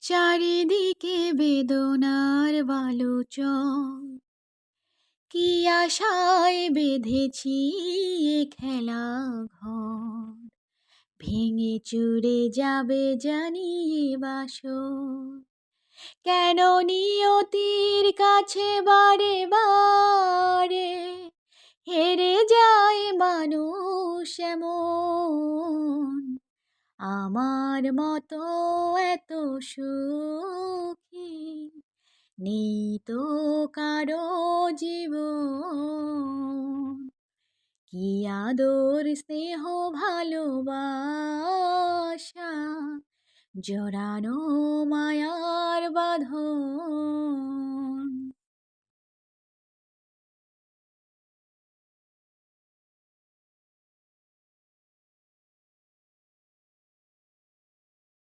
চারিদিকে বেদনার বালুচর, কি আশায় বেঁধেছি এ খেলা ঘর। ভেঙে চুরে যাবে জানি এ বাসর। কেন নিয়তির কাছে বারে বারে হেরে যায় মানুষ এমন। আমার মতো এত সুখী নেই তো কারো জীবন। কি আদর স্নেহ ভালোবাসা, জড়ানো মায়ার বাঁধন।